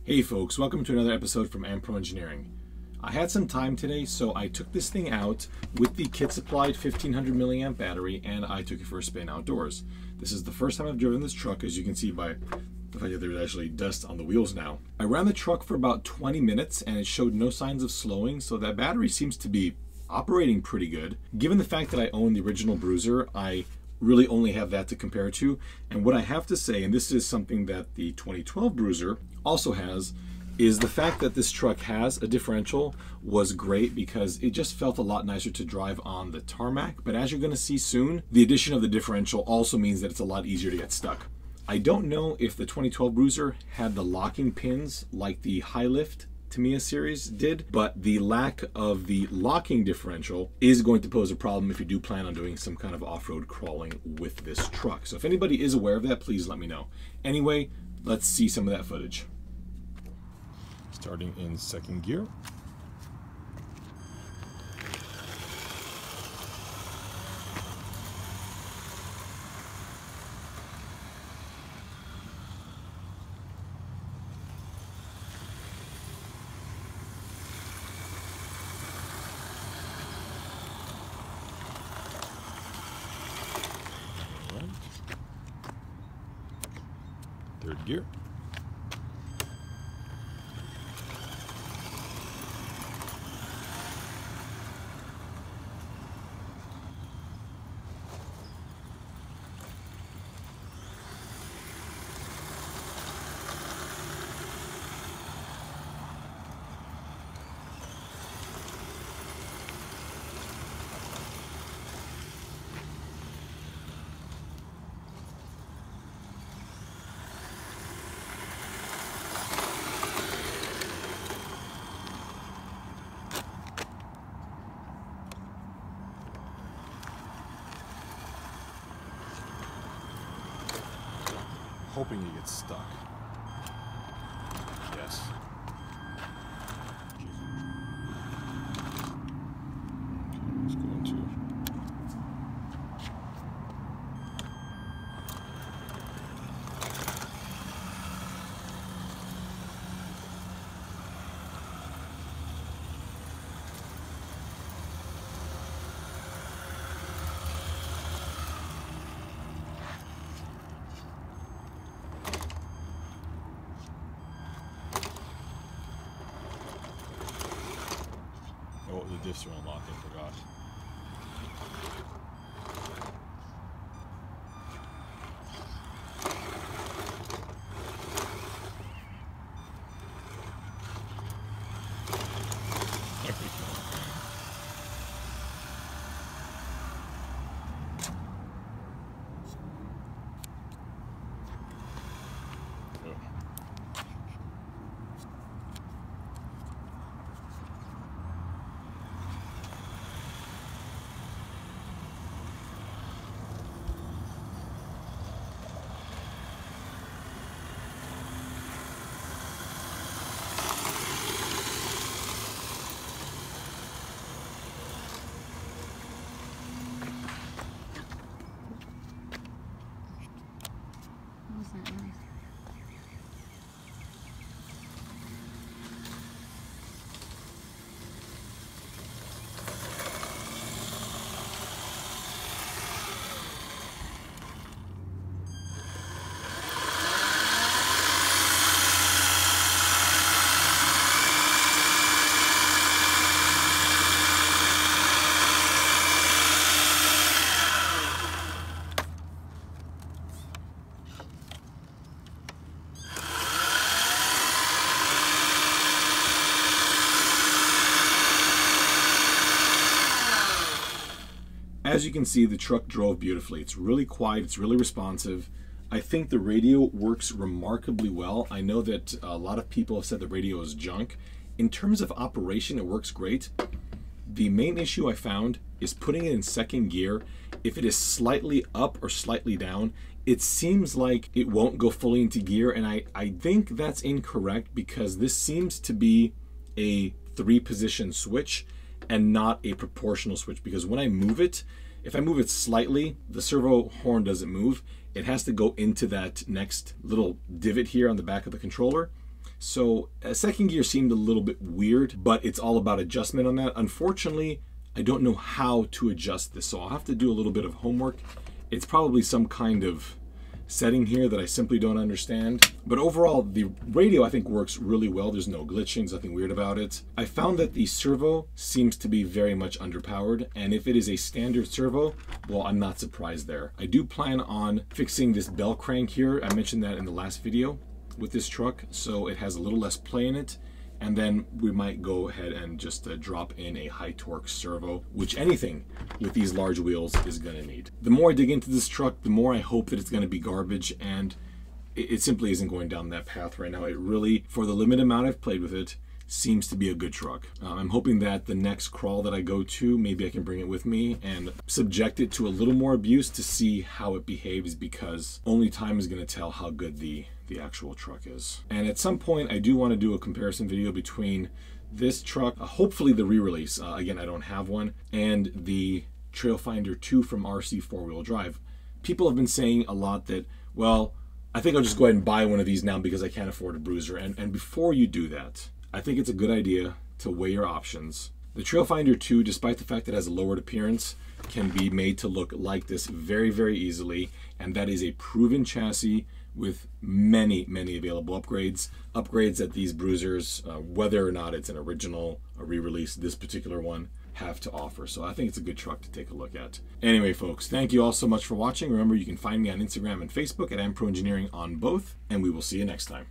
Hey folks, welcome to another episode from Pro Engineering. I had some time today, so I took this thing out with the kit supplied 1500 milliamp battery and I took it for a spin outdoors. This is the first time I've driven this truck, as you can see by the fact that there's actually dust on the wheels now. I ran the truck for about 20 minutes and it showed no signs of slowing, so that battery seems to be operating pretty good. Given the fact that I own the original Bruiser, I really only have that to compare to. And what I have to say, and this is something that the 2012 Bruiser also has, is the fact that this truck has a differential was great because it just felt a lot nicer to drive on the tarmac. But as you're going to see soon, the addition of the differential also means that it's a lot easier to get stuck. I don't know if the 2012 Bruiser had the locking pins like the high lift Tamiya series did, but the lack of the locking differential is going to pose a problem if you do plan on doing some kind of off-road crawling with this truck. So if anybody is aware of that, please let me know. Anyway, let's see some of that footage. Starting in second gear. Third gear. Hoping he gets stuck. Yes. Okay, let's go into the diffs are unlocked, I forgot. There we go. As you can see, the truck drove beautifully. It's really quiet, it's really responsive. I think the radio works remarkably well. I know that a lot of people have said the radio is junk. In terms of operation, it works great. The main issue I found is putting it in second gear. If it is slightly up or slightly down, it seems like it won't go fully into gear, and I think that's incorrect because this seems to be a 3-position switch and not a proportional switch, because when I move it, if I move it slightly, the servo horn doesn't move. It has to go into that next little divot here on the back of the controller, So second gear seemed a little bit weird, but it's all about adjustment on that. Unfortunately, I don't know how to adjust this, so I'll have to do a little bit of homework. It's probably some kind of setting here that I simply don't understand. But overall, the radio I think works really well. There's no glitching, nothing weird about it. I found that the servo seems to be very much underpowered, and if it is a standard servo, well, I'm not surprised there. I do plan on fixing this bell crank here. I mentioned that in the last video with this truck, so it has a little less play in it. And then we might go ahead and just drop in a high torque servo, which anything with these large wheels is gonna need. The more I dig into this truck, the more I hope that it's gonna be garbage, and it simply isn't going down that path right now. It really, for the limited amount I've played with it, seems to be a good truck. I'm hoping that the next crawl that I go to, maybe I can bring it with me and subject it to a little more abuse to see how it behaves, because only time is gonna tell how good the actual truck is. And at some point, I do want to do a comparison video between this truck, hopefully the re-release, again, I don't have one, and the Trailfinder 2 from RC 4-wheel drive. People have been saying a lot that, well, I think I'll just go ahead and buy one of these now because I can't afford a Bruiser. And before you do that, I think it's a good idea to weigh your options. The Trailfinder 2, despite the fact that it has a lowered appearance, can be made to look like this very, very easily. And that is a proven chassis with many, many available upgrades. Upgrades that these Bruisers, whether or not it's an original, a re-release, this particular one, have to offer. So I think it's a good truck to take a look at. Anyway, folks, thank you all so much for watching. Remember, you can find me on Instagram and Facebook at AmProEngineering on both, and we will see you next time.